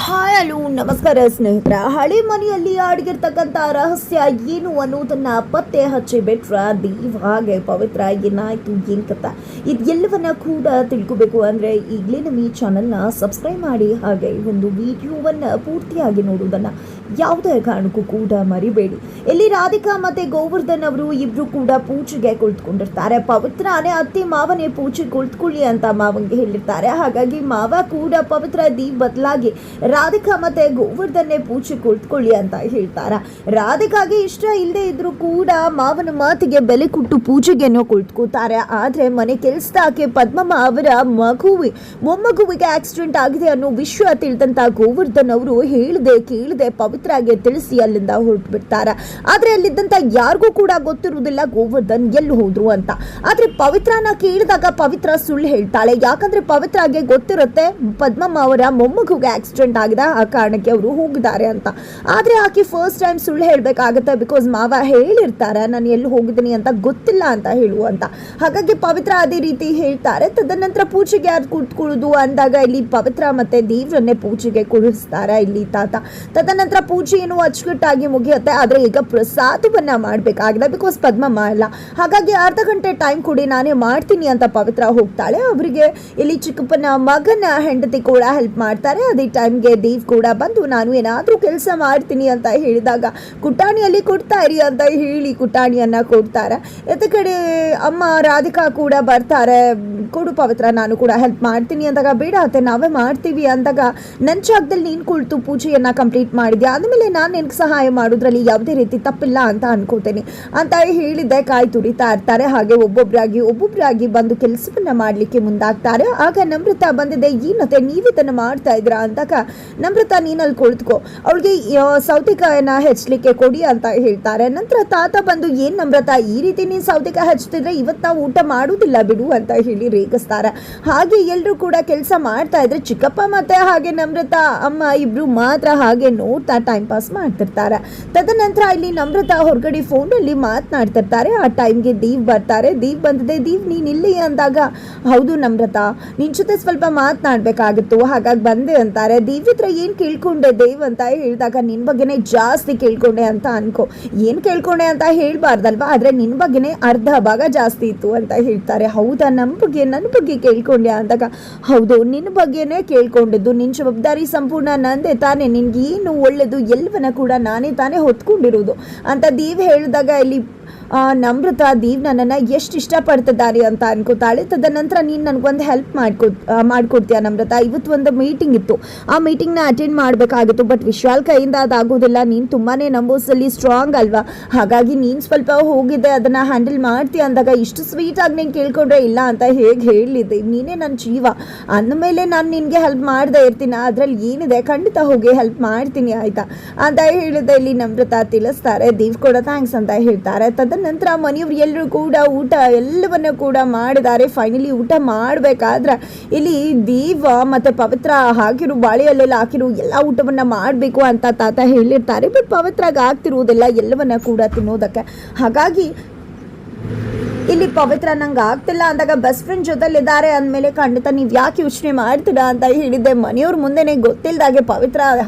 Hi hello ನಮಸ್ಕಾರ ಸ್ನೇಹಿತರ. ಹಳೆ ಮನೆಯಲ್ಲಿ ಅಡಗಿರ್ತಕ್ಕಂಥ ರಹಸ್ಯ ಏನು ಅನ್ನೋದನ್ನ ಪತ್ತೆ ಹಚ್ಚಿ ಬಿಟ್ರ ದೀವ್ ಹಾಗೆ ಪವಿತ್ರ ಏನಾಯ್ತು ಏನ್ ಕಥ ಇದೆಲ್ಲವನ್ನ ಕೂಡ ತಿಳ್ಕೋಬೇಕು ಅಂದ್ರೆ ಈಗಲೇ ನಮ್ಮ ಈ ಚಾನಲ್ನ ಸಬ್ಸ್ಕ್ರೈಬ್ ಮಾಡಿ ಹಾಗೆ ಒಂದು ವಿಡಿಯೋವನ್ನ ಪೂರ್ತಿಯಾಗಿ ನೋಡುವುದನ್ನ ಯಾವುದೇ ಕಾರಣಕ್ಕೂ ಕೂಡ ಮರಿಬೇಡಿ. ಇಲ್ಲಿ ರಾಧಿಕಾ ಮತ್ತೆ ಗೋವರ್ಧನ್ ಅವರು ಇಬ್ರು ಕೂಡ ಪೂಜೆಗೆ ಕುಳಿತುಕೊಂಡಿರ್ತಾರೆ. ಪವಿತ್ರನೇ ಅತ್ತೆ ಮಾವನೇ ಪೂಜೆ ಕುಳಿತುಕೊಳ್ಳಿ ಅಂತ ಮಾವಂಗೆ ಹೇಳಿರ್ತಾರೆ. ಹಾಗಾಗಿ ಮಾವ ಕೂಡ ಪವಿತ್ರ ದೀವ್ ಬದಲಾಗಿ ರಾಧಿಕಾ ಮತ್ತೆ ಗೋವರ್ಧನ್ನೇ ಪೂಜೆ ಕುಳಿತುಕೊಳ್ಳಿ ಅಂತ ಹೇಳ್ತಾರ. ರಾಧಿಕಾಗೆ ಇಷ್ಟ ಇಲ್ಲದೆ ಇದ್ರು ಕೂಡ ಮಾವನ ಮಾತಿಗೆ ಬೆಲೆ ಕೊಟ್ಟು ಪೂಜೆಗೆನೋ ಕುಳಿತುಕೋತಾರೆ. ಆದ್ರೆ ಮನೆ ಕೆಲಸದಾಕೆ ಪದ್ಮಮ್ಮ ಅವರ ಮೊಮ್ಮಗುವಿಗೆ ಆಕ್ಸಿಡೆಂಟ್ ಆಗಿದೆ ಅನ್ನೋ ವಿಷಯ ತಿಳಿದಂತ ಗೋವರ್ಧನ್ ಅವರು ಹೇಳ್ದೆ ಕೇಳದೆ ಪವಿತ್ರಾಗೆ ತಿಳಿಸಿ ಅಲ್ಲಿಂದ ಹೊರಟು ಬಿಡ್ತಾರ. ಆದ್ರೆ ಅಲ್ಲಿದ್ದಂತ ಯಾರಿಗೂ ಕೂಡ ಗೊತ್ತಿರುವುದಿಲ್ಲ ಗೋವರ್ಧನ್ ಎಲ್ಲಿ ಹೋದ್ರು ಅಂತ. ಆದ್ರೆ ಪವಿತ್ರನ ಕೇಳಿದಾಗ ಪವಿತ್ರ ಸುಳ್ಳು ಹೇಳ್ತಾಳೆ. ಯಾಕಂದ್ರೆ ಪವಿತ್ರಾಗೆ ಗೊತ್ತಿರುತ್ತೆ ಪದ್ಮಮ್ಮ ಅವರ ಮೊಮ್ಮಗುಗೆ ಆಕ್ಸಿಡೆಂಟ್ ಆಗಿದೆ, ಆ ಕಾರಣಕ್ಕೆ ಅವರು ಹೋಗಿದ್ದಾರೆ ಅಂತ. ಆದ್ರೆ ಆಕೆ ಫಸ್ಟ್ ಟೈಮ್ ಸುಳ್ಳು ಹೇಳ್ಬೇಕಾಗತ್ತೆ. ಬಿಕಾಸ್ ಮಾವ ಹೇಳಿರ್ತಾರೆ ನಾನು ಎಲ್ಲಿ ಹೋಗಿದ್ದೀನಿ ಅಂತ ಗೊತ್ತಿಲ್ಲ ಅಂತ ಹೇಳುವಂತ. ಹಾಗಾಗಿ ಪವಿತ್ರ ಅದೇ ರೀತಿ ಹೇಳ್ತಾರೆ. ತದನಂತರ ಪೂಜೆಗೆ ಯಾರು ಕೂತ್ಕೊಳ್ಳೋದು ಅಂದಾಗ ಇಲ್ಲಿ ಪವಿತ್ರ ಮತ್ತೆ ದೇವ್ರನ್ನೇ ಪೂಜೆಗೆ ಕುಳಿಸ್ತಾರೆ ಇಲ್ಲಿ ತಾತ. ತದನಂತರ ಪೂಜೆ ಏನು ಅಚ್ಚುಕಟ್ಟಾಗಿ ಮುಗಿಯುತ್ತೆ. ಆದ್ರೆ ಈಗ ಪ್ರಸಾದವನ್ನ ಮಾಡ್ಬೇಕಾಗಿದೆ ಬಿಕಾಸ್ ಪದ್ಮಮ್ಮ ಇಲ್ಲ. ಹಾಗಾಗಿ ಅರ್ಧ ಗಂಟೆ ಟೈಮ್ ಕೊಡಿ ನಾನೇ ಮಾಡ್ತೀನಿ ಅಂತ ಪವಿತ್ರ ಹೋಗ್ತಾಳೆ. ಅವರಿಗೆ ಇಲ್ಲಿ ಚಿಕ್ಕಪ್ಪನ ಮಗನ ಹೆಂಡತಿ ಕೂಡ ಹೆಲ್ಪ್ ಮಾಡ್ತಾರೆ. ಅದೇ ಟೈಮ್ಗೆ ದೇವ್ ಕೂಡ ಬಂದು ನಾನು ಏನಾದ್ರೂ ಕೆಲಸ ಮಾಡ್ತೀನಿ ಅಂತ ಹೇಳಿದಾಗ ಕುಟಾಣಿಯಲ್ಲಿ ಕೊಡ್ತಾ ಇರಿ ಅಂತ ಹೇಳಿ ಕುಟಾಣಿಯನ್ನ ಕೊಡ್ತಾರೆ. ಎತ್ತ ಕಡೆ ಅಮ್ಮ ರಾಧಿಕಾ ಕೂಡ ಬರ್ತಾರೆ. ಕೊಡು ಪವಿತ್ರ ನಾನು ಕೂಡ ಹೆಲ್ಪ್ ಮಾಡ್ತೀನಿ ಅಂದಾಗ ಬೇಡ ಅತ್ತೆ ನಾವೇ ಮಾಡ್ತೀವಿ ಅಂದಾಗ ನನ್ನ ಜಾಗದಲ್ಲಿ ನೀನು ಕುಳಿತು ಪೂಜೆಯನ್ನ ಕಂಪ್ಲೀಟ್ ಮಾಡಿದ್ಯಾ ಆದ್ಮೇಲೆ ನಾನು ನಿನ್ಗೆ ಸಹಾಯ ಮಾಡೋದ್ರಲ್ಲಿ ಯಾವುದೇ ರೀತಿ ತಪ್ಪಿಲ್ಲ ಅಂತ ಅನ್ಕೋತೀನಿ ಅಂತ ಹೇಳಿದ್ದೆ. ಕಾಯಿ ತುರಿತಾ ಇರ್ತಾರೆ. ಹಾಗೆ ಒಬ್ಬೊಬ್ಬರಾಗಿ ಬಂದು ಕೆಲಸವನ್ನ ಮಾಡ್ಲಿಕ್ಕೆ ಮುಂದಾಗ್ತಾರೆ. ಆಗ ನಮ್ರತಾ ಬಂದಿದೆ. ಏನತ್ತೆ ನೀವಿದನ್ನ ಮಾಡ್ತಾ ಇದ್ರಾ ಅಂದಾಗ ನಮ್ರತಾ ನೀನಲ್ಲಿ ಕುಳಿತುಕೋ ಅವಳಿಗೆ ಸೌತೆಕಾಯನ್ನ ಹೆಚ್ಚಲಿಕ್ಕೆ ಕೊಡಿ ಅಂತ ಹೇಳ್ತಾರೆ. ನಂತರ ತಾತ ಬಂದು ಏನ್ ನಮ್ರತಾ ಈ ರೀತಿ ನೀನು ಸೌತೆಕಾಯಿ ಹಚ್ತಿದ್ರೆ ಇವತ್ತು ನಾವು ಊಟ ಮಾಡುವುದಿಲ್ಲ ಬಿಡು ಅಂತ ಹೇಳಿ ರೇಗಿಸ್ತಾರೆ. ಹಾಗೆ ಎಲ್ಲರೂ ಕೂಡ ಕೆಲಸ ಮಾಡ್ತಾ ಇದ್ರೆ ಚಿಕ್ಕಪ್ಪ ಮತ್ತೆ ಹಾಗೆ ನಮ್ರತಾ ಅಮ್ಮ ಇಬ್ರು ಮಾತ್ರ ಹಾಗೆ ನೋಡ್ತಾ ಟೈಮ್ ಪಾಸ್ ಮಾಡ್ತಿರ್ತಾರೆ. ತದನಂತರ ಇಲ್ಲಿ ನಮ್ರತಾ ಹೊರಗಡೆ ಫೋನಲ್ಲಿ ಮಾತನಾಡ್ತಿರ್ತಾರೆ. ಆ ಟೈಮ್ಗೆ ದೀವ್ ಬರ್ತಾರೆ. ದೀವ್ ಬಂದಿದೆ. ದೀವ್ ನೀನ್ ಇಲ್ಲಿ ಅಂದಾಗ ಹೌದು ನಮ್ರತಾ ನಿನ್ ಜೊತೆ ಸ್ವಲ್ಪ ಮಾತನಾಡ್ಬೇಕಾಗಿತ್ತು ಹಾಗಾಗಿ ಬಂದೆ ಅಂತಾರೆ. ದೀವ್ ಹತ್ರ ಏನ್ ಕೇಳ್ಕೊಂಡೆ ದೇವ್ ಅಂತ ಹೇಳಿದಾಗ ನಿನ್ ಬಗ್ಗೆನೆ ಜಾಸ್ತಿ ಕೇಳ್ಕೊಂಡೆ ಅಂತ ಅನ್ಕೋ. ಏನ್ ಕೇಳ್ಕೊಂಡೆ ಅಂತ ಹೇಳ್ಬಾರ್ದಲ್ವಾ, ಆದ್ರೆ ನಿನ್ ಬಗ್ಗೆನೆ ಅರ್ಧ ಭಾಗ ಜಾಸ್ತಿ ಇತ್ತು ಅಂತ ಹೇಳ್ತಾರೆ. ಹೌದಾ ನನ್ನ ಬಗ್ಗೆ ಕೇಳ್ಕೊಂಡೆ ಅಂದಾಗ ಹೌದು ನಿನ್ನ ಬಗ್ಗೆನೆ ಕೇಳ್ಕೊಂಡಿದ್ದು, ನಿನ್ ಜವಾಬ್ದಾರಿ ಸಂಪೂರ್ಣ ನಂದೇ ತಾನೇ, ನಿನ್ಗೆ ಏನು ಒಳ್ಳೇದು ಎಲ್ಲವನ್ನ ಕೂಡ ನಾನೇ ತಾನೇ ಹೊತ್ಕೊಂಡಿರೋದು ಅಂತ ದೇವ್ ಹೇಳಿದಾಗ ಇಲ್ಲಿ ನಮ್ರತಾ ದೀವ್ ನನ್ನನ್ನು ಎಷ್ಟು ಇಷ್ಟಪಡ್ತಿದ್ದಾರೆ ಅಂತ ಅನ್ಕೋತಾಳೆ. ತದನಂತರ ನೀನು ನನಗೊಂದು ಹೆಲ್ಪ್ ಮಾಡ್ಕೊಡ್ತೀಯ ನಮ್ರತಾ, ಇವತ್ತು ಒಂದು ಮೀಟಿಂಗ್ ಇತ್ತು, ಆ ಮೀಟಿಂಗ್ನ ಅಟೆಂಡ್ ಮಾಡಬೇಕಾಗಿತ್ತು. ಬಟ್ ವಿಶ್ವಾಲ್ ಕೈಯಿಂದ ಅದಾಗೋದಿಲ್ಲ. ನೀನು ತುಂಬಾ ನಂಬೋಸಲ್ಲಿ ಸ್ಟ್ರಾಂಗ್ ಅಲ್ವಾ, ಹಾಗಾಗಿ ನೀನು ಸ್ವಲ್ಪ ಹೋಗಿದ್ದೆ ಅದನ್ನು ಹ್ಯಾಂಡಲ್ ಮಾಡ್ತೀಯ ಅಂದಾಗ ಇಷ್ಟು ಸ್ವೀಟಾಗಿ ನೀನು ಕೇಳ್ಕೊಂಡ್ರೆ ಇಲ್ಲ ಅಂತ ಹೇಗೆ ಹೇಳಿದ್ದೆ. ನೀನೇ ನನ್ನ ಜೀವ ಅಂದಮೇಲೆ ನಾನು ನಿನಗೆ ಹೆಲ್ಪ್ ಮಾಡದೇ ಇರ್ತೀನಿ, ಅದರಲ್ಲಿ ಏನಿದೆ ಖಂಡಿತ ಹೋಗಿ ಹೆಲ್ಪ್ ಮಾಡ್ತೀನಿ ಆಯಿತಾ ಅಂತ ಹೇಳಿದೆ. ಇಲ್ಲಿ ನಮ್ರತಾ ತಿಳಿಸ್ತಾರೆ. ದೀವ್ ಕೂಡ ಥ್ಯಾಂಕ್ಸ್ ಅಂತ ಹೇಳ್ತಾರೆ. ನಂತರ ಮನೆಯವರು ಎಲ್ಲರೂ ಕೂಡ ಊಟ ಎಲ್ಲವನ್ನ ಕೂಡ ಮಾಡಿದ್ದಾರೆ. ಫೈನಲಿ ಊಟ ಮಾಡಬೇಕಾದ್ರೆ ಇಲ್ಲಿ ದೀವ ಮತ್ತೆ ಪವಿತ್ರ ಹಾಕಿರು ಬಾಳೆಯಲ್ಲೆಲ್ಲ ಹಾಕಿರು ಎಲ್ಲ ಊಟವನ್ನ ಮಾಡಬೇಕು ಅಂತ ತಾತ ಹೇಳಿರ್ತಾರೆ. ಬಟ್ ಪವಿತ್ರಾಗ ಆಗ್ತಿರುವುದಿಲ್ಲ ಎಲ್ಲವನ್ನ ಕೂಡ ತಿನ್ನೋದಕ್ಕೆ. ಹಾಗಾಗಿ ಇಲ್ಲಿ ಪವಿತ್ರ ನಂಗೆ ಆಗ್ತಿಲ್ಲ ಅಂದಾಗ ಬೆಸ್ಟ್ ಫ್ರೆಂಡ್ ಜೊತೆಲಿದ್ದಾರೆ ಅಂದಮೇಲೆ ಖಂಡಿತ ನೀವು ಯಾಕೆ ಯೋಚನೆ ಮಾಡ್ತೀರಾ ಅಂತ ಹೇಳಿದ್ದೆ. ಮನೆಯವ್ರ ಮುಂದೆನೆ ಗೊತ್ತಿಲ್ಲದಾಗೆ ಪವಿತ್ರ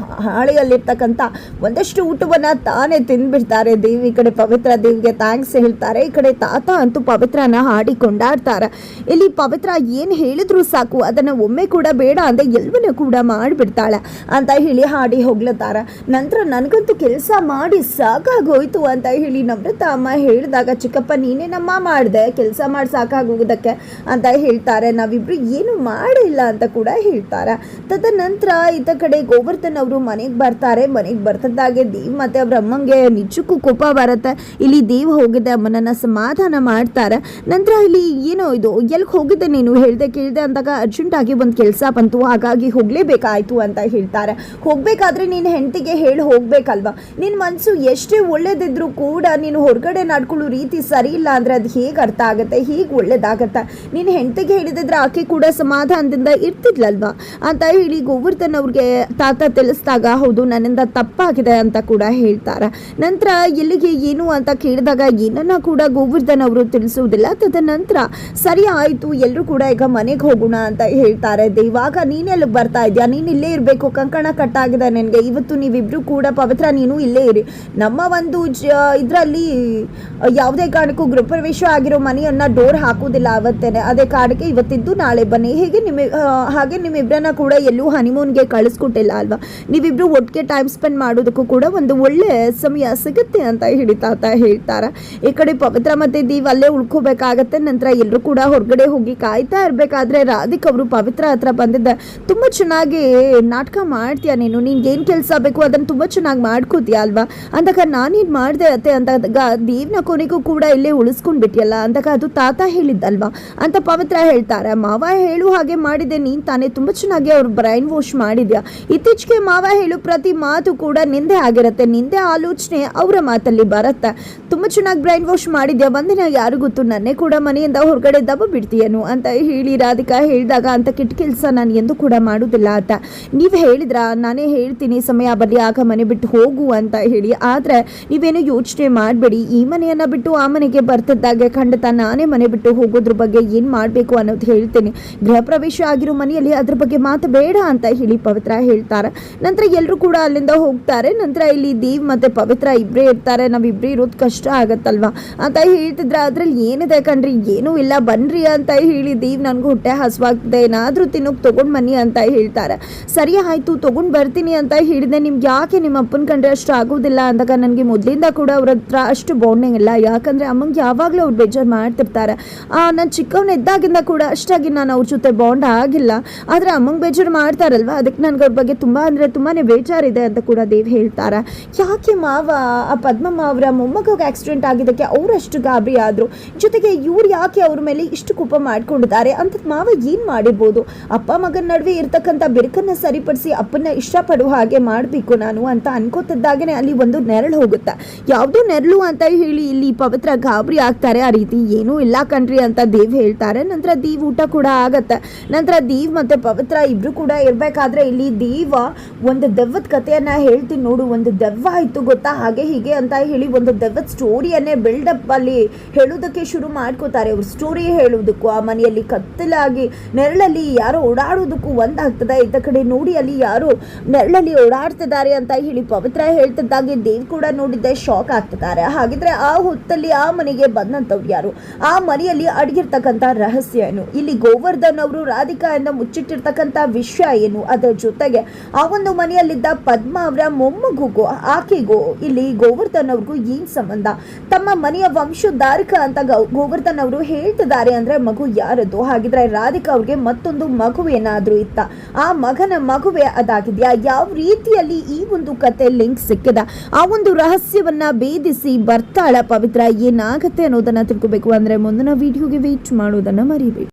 ಹಾಳೆಯಲ್ಲಿರ್ತಕ್ಕಂಥ ಒಂದಷ್ಟು ಊಟವನ್ನು ತಾನೇ ತಿಂದ್ಬಿಡ್ತಾರೆ. ದೇವ್ ಈ ಕಡೆ ಪವಿತ್ರ ದೇವ್ಗೆ ಥ್ಯಾಂಕ್ಸ್ ಹೇಳ್ತಾರೆ. ಈ ಕಡೆ ತಾತ ಅಂತೂ ಪವಿತ್ರನ ಹಾಡಿ ಕೊಂಡಾಡ್ತಾರೆ. ಇಲ್ಲಿ ಪವಿತ್ರ ಏನು ಹೇಳಿದ್ರು ಸಾಕು ಅದನ್ನು ಒಮ್ಮೆ ಕೂಡ ಬೇಡ ಅಂದೆ ಎಲ್ಲವನ್ನೂ ಕೂಡ ಮಾಡಿಬಿಡ್ತಾಳೆ ಅಂತ ಹೇಳಿ ಹಾಡಿ ಹೋಗ್ಲತ್ತಾರ. ನಂತರ ನನಗಂತೂ ಕೆಲಸ ಮಾಡಿ ಸಾಕಾಗೋಯ್ತು ಅಂತ ಹೇಳಿ ನಮ್ರತಾ ಅಮ್ಮ ಹೇಳಿದಾಗ ಚಿಕ್ಕಪ್ಪ ನೀನೇ ನಮ್ಮ ಮಾಡಿದೆ ಕೆಲಸ ಮಾಡಿ ಸಾಕಾಗೋದಕ್ಕೆ ಅಂತ ಹೇಳ್ತಾರೆ. ನಾವಿಬ್ರು ಏನು ಮಾಡಿಲ್ಲ ಅಂತ ಕೂಡ ಹೇಳ್ತಾರೆ. ತದನಂತರ ಇತ್ತ ಕಡೆ ಗೋವರ್ಧನ್ ಅವರು ಮನೆಗೆ ಬರ್ತಾರೆ. ಮನೆಗೆ ಬರ್ತಿದ್ದಾಗೆ ದೇವ್ ಮತ್ತೆ ಅವ್ರ ಅಮ್ಮಂಗೆ ನಿಜಕ್ಕೂ ಕೋಪ ಬರುತ್ತೆ. ಇಲ್ಲಿ ದೇವ್ ಹೋಗಿದ್ದೆ ಅಮ್ಮನನ್ನ ಸಮಾಧಾನ ಮಾಡ್ತಾರೆ. ನಂತರ ಇಲ್ಲಿ ಏನೋ ಇದು ಎಲ್ಲಿ ಹೋಗಿದ್ದೆ ನೀನು ಹೇಳ್ದೆ ಕೇಳಿದೆ ಅಂದಾಗ ಅರ್ಜೆಂಟಾಗಿ ಒಂದು ಕೆಲಸ ಬಂತು ಹಾಗಾಗಿ ಹೋಗಲೇಬೇಕಾಯ್ತು ಅಂತ ಹೇಳ್ತಾರೆ. ಹೋಗ್ಬೇಕಾದ್ರೆ ನೀನು ಹೆಂಡತಿಗೆ ಹೇಳಿ ಹೋಗ್ಬೇಕಲ್ವಾ, ನಿನ್ನ ಮನಸ್ಸು ಎಷ್ಟೇ ಒಳ್ಳೇದಿದ್ರು ಕೂಡ ನೀನು ಹೊರಗಡೆ ನಡ್ಕೊಳ್ಳೋ ರೀತಿ ಸರಿ ಇಲ್ಲ ಅಂದರೆ ಅದು ಹೇಗೆ ಹೀಗೆ ಅರ್ಥ ಆಗುತ್ತೆ, ಹೀಗೆ ಒಳ್ಳೇದಾಗತ್ತೆ, ನೀನು ಹೆಂಡತಿಗೆ ಹೇಳಿದ್ರೆ ಆಕೆ ಕೂಡ ಸಮಾಧಾನದಿಂದ ಇರ್ತಿದ್ಲಲ್ವಾ ಅಂತ ಹೇಳಿ ಗೋವರ್ಧನ್ ಅವ್ರಿಗೆ ತಾತ ತಿಳಿಸಿದಾಗ ಹೌದು ನನ್ನಿಂದ ತಪ್ಪಾಗಿದೆ ಅಂತ ಕೂಡ ಹೇಳ್ತಾರೆ. ನಂತರ ಎಲ್ಲಿಗೆ ಏನು ಅಂತ ಕೇಳಿದಾಗ ಏನನ್ನ ಕೂಡ ಗೋವರ್ಧನ್ ಅವರು ತಿಳಿಸುವುದಿಲ್ಲ. ತದನಂತರ ಸರಿ ಆಯಿತು ಎಲ್ಲರೂ ಕೂಡ ಈಗ ಮನೆಗೆ ಹೋಗೋಣ ಅಂತ ಹೇಳ್ತಾರೆ. ಇವಾಗ ನೀನೆಲ್ಲಿ ಬರ್ತಾ ಇದೆಯಾ, ನೀನು ಇಲ್ಲೇ ಇರಬೇಕು, ಕಂಕಣ ಕಟ್ಟಾಗಿದೆ ನನಗೆ, ಇವತ್ತು ನೀವಿಬ್ರು ಕೂಡ ಪವಿತ್ರ ನೀನು ಇಲ್ಲೇ ಇರಿ, ನಮ್ಮ ಒಂದು ಇದರಲ್ಲಿ ಯಾವುದೇ ಕಾರಣಕ್ಕೂ ಗೃಹಪ್ರವೇಶ ಆಗಿರೋ ಮನೆಯನ್ನ ಡೋರ್ ಹಾಕೋದಿಲ್ಲ ಅವತ್ತೇನೆ, ಅದೇ ಕಾರಣಕ್ಕೆ ಇವತ್ತಿದ್ದು ನಾಳೆ ಬನ್ನಿ, ಹಾಗೆ ನಿಮ್ಮಿಬ್ಬರನ್ನ ಕೂಡ ಎಲ್ಲೂ ಹನಿಮೂನ್ಗೆ ಕಳಿಸ್ಕೊಟ್ಟಿಲ್ಲ ಅಲ್ವಾ, ನೀವಿಬ್ರು ಒಟ್ಟಿಗೆ ಟೈಮ್ ಸ್ಪೆಂಡ್ ಮಾಡೋದಕ್ಕೂ ಕೂಡ ಒಂದು ಒಳ್ಳೆ ಸಮಯ ಸಿಗುತ್ತೆ ಅಂತ ಹೇಳಿ ತಾತ ಹೇಳ್ತಾರೆ. ಈ ಕಡೆ ಪವಿತ್ರ ಮತ್ತೆ ದೀವ್ ಅಲ್ಲೇ ಉಳ್ಕೋಬೇಕಾಗತ್ತೆ. ನಂತರ ಎಲ್ಲರೂ ಕೂಡ ಹೊರಗಡೆ ಹೋಗಿ ಕಾಯ್ತಾ ಇರಬೇಕಾದ್ರೆ ರಾಧಿಕ್ ಅವರು ಪವಿತ್ರ ಹತ್ರ ಬಂದಿದ್ದ, ತುಂಬ ಚೆನ್ನಾಗಿ ನಾಟಕ ಮಾಡ್ತೀಯ ನೀನು, ನಿನ್ಗೆ ಏನು ಕೆಲಸ ಬೇಕು ಅದನ್ನು ತುಂಬ ಚೆನ್ನಾಗಿ ಮಾಡ್ಕೋತೀಯ ಅಲ್ವಾ ಅಂದಾಗ ನಾನೇನು ಮಾಡಿದೆ ಅತ್ತೆ ಅಂದಾಗ ದೇವ್ನ ಕೊನೆಗೂ ಕೂಡ ಇಲ್ಲೇ ಉಳಿಸ್ಕೊಂಡು ಬಿಟ್ಟಿಯಲ್ಲ ಅಂದಾಗ ಅದು ತಾತ ಹೇಳಿದ್ದಲ್ವಾ ಅಂತ ಪವಿತ್ರ ಹೇಳ್ತಾರೆ. ಮಾವ ಹೇಳು ಹಾಗೆ ಮಾಡಿದೆ ನೀನು ತಾನೇ, ತುಂಬ ಚೆನ್ನಾಗಿ ಅವ್ರು ಬ್ರೈನ್ ವಾಶ್ ಮಾಡಿದ್ಯಾ, ಇತ್ತೀಚೆಗೆ ಮಾವ ಹೇಳು ಪ್ರತಿ ಮಾತು ಕೂಡ ನಿಂದೆ ಆಗಿರುತ್ತೆ, ನಿಂದೆ ಆಲೋಚನೆ ಅವರ ಮಾತಲ್ಲಿ ಬರುತ್ತೆ, ತುಂಬ ಚೆನ್ನಾಗಿ ಬ್ರೈನ್ ವಾಶ್ ಮಾಡಿದ್ಯಾ, ಒಂದಿನ ಯಾರು ಗೊತ್ತು ನನ್ನೇ ಕೂಡ ಮನೆಯಿಂದ ಹೊರಗಡೆ ದಬ್ಬ ಬಿಡ್ತೀಯನು ಅಂತ ಹೇಳಿ ರಾಧಿಕಾ ಹೇಳಿದಾಗ ಅಂತ ಕೆಟ್ಟ ಕೆಲಸ ನಾನು ಎಂದು ಕೂಡ ಮಾಡೋದಿಲ್ಲ ಅಂತ ನೀವು ಹೇಳಿದ್ರ, ನಾನೇ ಹೇಳ್ತೀನಿ ಸಮಯ ಬರಲಿ ಆಗ ಮನೆ ಬಿಟ್ಟು ಹೋಗು ಅಂತ ಹೇಳಿ, ಆದರೆ ನೀವೇನು ಯೋಚನೆ ಮಾಡಬೇಡಿ, ಈ ಮನೆಯನ್ನ ಬಿಟ್ಟು ಆ ಮನೆಗೆ ಬರ್ತಿದ್ದಾಗೆ ಖಂಡಿತ ನಾನೇ ಮನೆ ಬಿಟ್ಟು ಹೋಗೋದ್ರ ಬಗ್ಗೆ ಏನು ಮಾಡಬೇಕು ಅನ್ನೋದು ಹೇಳ್ತೀನಿ, ಗೃಹ ಪ್ರವೇಶ ಆಗಿರೋ ಮನೆಯಲ್ಲಿ ಅದ್ರ ಬಗ್ಗೆ ಮಾತು ಬೇಡ ಅಂತ ಹೇಳಿ ಪವಿತ್ರ ಹೇಳ್ತಾರೆ. ನಂತರ ಎಲ್ಲರೂ ಕೂಡ ಅಲ್ಲಿಂದ ಹೋಗ್ತಾರೆ. ನಂತರ ಇಲ್ಲಿ ದೇವ್ ಮತ್ತೆ ಪವಿತ್ರ ಇಬ್ಬರೇ ಇರ್ತಾರೆ, ನಾವಿಬ್ಬರೇ ಇರೋದು ಕಷ್ಟ ಆಗತ್ತಲ್ವಾ ಅಂತ ಹೇಳ್ತಿದ್ರೆ, ಅದ್ರಲ್ಲಿ ಏನಿದೆ ಕಣ್ರಿ, ಏನೂ ಇಲ್ಲ ಬನ್ರಿ ಅಂತ ಹೇಳಿ ದೇವ್ ನನಗೂ ಹೊಟ್ಟೆ ಹಸುವಾಗ್ತದೆ, ಏನಾದರೂ ತಿನ್ನೋಕೆ ತೊಗೊಂಡು ಬನ್ನಿ ಅಂತ ಹೇಳ್ತಾರೆ. ಸರಿ ಆಯಿತು ತೊಗೊಂಡು ಬರ್ತೀನಿ ಅಂತ ಹೇಳಿದೆ, ನಿಮ್ಗೆ ಯಾಕೆ ನಿಮ್ಮ ಅಪ್ಪನ ಕಂಡ್ರೆ ಅಷ್ಟು ಆಗೋದಿಲ್ಲ ಅಂದಾಗ ನನಗೆ ಮೊದಲಿಂದ ಕೂಡ ಅವ್ರ ಹತ್ರ ಅಷ್ಟು ಬಾಂಡಿಂಗ್ ಇಲ್ಲ, ಯಾಕಂದರೆ ಅಮ್ಮಂಗೆ ಯಾವಾಗಲೂ ಅವ್ರು ಬೇಜಾರು ಮಾಡ್ತಿರ್ತಾರೆ, ನಾನು ಚಿಕ್ಕವನಿದ್ದಾಗಿಂದ ಕೂಡ ಅಷ್ಟಾಗಿ ನಾನು ಅವ್ರ ಜೊತೆ ಬಾಂಡ್ ಆಗಿಲ್ಲ, ಆದರೆ ಅಮ್ಮಂಗೆ ಬೇಜಾರು ಮಾಡ್ತಾರಲ್ವ ಅದಕ್ಕೆ ನನಗೆ ಅವ್ರ ಬಗ್ಗೆ ತುಂಬ ಅಂದರೆ ತುಂಬಾ ಬೇಜಾರಿದೆ ಅಂತ ಕೂಡ ದೇವ್ ಹೇಳ್ತಾರೆ. ಯಾಕೆ ಮಾವ ಆ ಪದ್ಮಮ್ಮ ಅವರ ಮೊಮ್ಮಗಗೆ ಆಕ್ಸಿಡೆಂಟ್ ಆಗಿದ್ದಕ್ಕೆ ಅವರಷ್ಟು ಗಾಬರಿ ಆದರು, ಜೊತೆಗೆ ಇವ್ರು ಯಾಕೆ ಅವ್ರ ಮೇಲೆ ಇಷ್ಟು ಕೋಪ ಮಾಡ್ಕೊಂಡಿದ್ದಾರೆ ಅಂತ ಮಾವ ಏನು ಮಾಡಿರ್ಬೋದು, ಅಪ್ಪ ಮಗನ ನಡುವೆ ಇರ್ತಕ್ಕಂಥ ಬೆರಕನ್ನು ಸರಿಪಡಿಸಿ ಅಪ್ಪನ ಇಷ್ಟಪಡುವ ಹಾಗೆ ಮಾಡಬೇಕು ನಾನು ಅಂತ ಅನ್ಕೋತಿದ್ದಾಗನೇ ಅಲ್ಲಿ ಒಂದು ನೆರಳು ಹೋಗುತ್ತೆ, ಯಾವುದೋ ನೆರಳು ಅಂತ ಹೇಳಿ ಇಲ್ಲಿ ಪವಿತ್ರ ಗಾಬರಿ ಆಗ್ತಾರೆ. ಆ ರೀತಿ ಏನೂ ಇಲ್ಲ ಕಣ್ರಿ ಅಂತ ದೇವ್ ಹೇಳ್ತಾರೆ. ನಂತರ ದೀವ್ ಊಟ ಕೂಡ ಆಗತ್ತೆ. ನಂತರ ದೀವ್ ಮತ್ತೆ ಪವಿತ್ರ ಇಬ್ರು ಕೂಡ ಇರಬೇಕಾದ್ರೆ ಇಲ್ಲಿ ದೇವ ಒಂದು ದೆವ್ವದ ಕಥೆಯನ್ನ ಹೇಳ್ತೀನಿ ನೋಡು, ಒಂದು ದೆವ್ವ ಆಯಿತು ಗೊತ್ತಾ ಹಾಗೆ ಹೀಗೆ ಅಂತ ಹೇಳಿ ಒಂದು ದೆವ್ವದ ಸ್ಟೋರಿಯನ್ನೇ ಬಿಲ್ಡಪ್ ಅಲ್ಲಿ ಹೇಳೋದಕ್ಕೆ ಶುರು ಮಾಡ್ಕೋತಾರೆ. ಅವ್ರು ಸ್ಟೋರಿ ಹೇಳೋದಕ್ಕೂ ಆ ಮನೆಯಲ್ಲಿ ಕತ್ತಲಾಗಿ ನೆರಳಲ್ಲಿ ಯಾರೋ ಓಡಾಡೋದಕ್ಕೂ ಒಂದಾಗ್ತದೆ, ಇದ್ದ ಕಡೆ ನೋಡಿ ಅಲ್ಲಿ ಯಾರೋ ನೆರಳಲ್ಲಿ ಓಡಾಡ್ತಿದ್ದಾರೆ ಅಂತ ಹೇಳಿ ಪವಿತ್ರ ಹೇಳ್ತಿದ್ದಾಗೆ ದೇವ್ ಕೂಡ ನೋಡಿದ್ದೆ ಶಾಕ್ ಆಗ್ತಿದ್ದಾರೆ. ಹಾಗಿದ್ರೆ ಆ ಹೊತ್ತಲ್ಲಿ ಆ ಮನೆಗೆ ಬಂದಂಥವ್ರು ಯಾರು, ಆ ಮನೆಯಲ್ಲಿ ಅಡಗಿರ್ತಕ್ಕಂಥ ರಹಸ್ಯ ಏನು, ಇಲ್ಲಿ ಗೋವರ್ಧನ್ ಅವರು ರಾಧಿಕಾ ಇಂದ ಮುಚ್ಚಿಟ್ಟಿರ್ತಕ್ಕಂಥ ವಿಷಯ ಏನು, ಅದರ ಜೊತೆಗೆ ಆ ಒಂದು ಮನೆಯಲ್ಲಿದ್ದ ಪದ್ಮ ಅವರ ಮೊಮ್ಮಗುಗೂ ಆಕೆಗೂ ಇಲ್ಲಿ ಗೋವರ್ಧನ್ ಅವ್ರಿಗೂ ಏನ್ ಸಂಬಂಧ, ತಮ್ಮ ಮನೆಯ ವಂಶೋದ್ಧಾರಕ ಅಂತ ಗೋವರ್ಧನ್ ಅವರು ಹೇಳ್ತಿದ್ದಾರೆ ಅಂದ್ರೆ ಮಗು ಯಾರದು, ಹಾಗಿದ್ರೆ ರಾಧಿಕಾ ಅವ್ರಿಗೆ ಮತ್ತೊಂದು ಮಗು ಏನಾದ್ರೂ ಇತ್ತ, ಆ ಮಗನ ಮಗುವೆ ಅದಾಗಿದ್ಯಾ, ಯಾವ ರೀತಿಯಲ್ಲಿ ಈ ಒಂದು ಕತೆ ಲಿಂಕ್ ಸಿಕ್ಕಿದ, ಆ ಒಂದು ರಹಸ್ಯವನ್ನ ಭೇದಿಸಿ ಬರ್ತಾಳ ಪವಿತ್ರ, ಏನಾಗತ್ತೆ ಅನ್ನೋದನ್ನ ತಿಳ್ಕೋಬೇಕು ಅಂದ್ರೆ ಮುಂದಿನ ವಿಡಿಯೋಗೆ ವೇಟ್ ಮಾಡೋದನ್ನ ಮರಿಬೇಡಿ.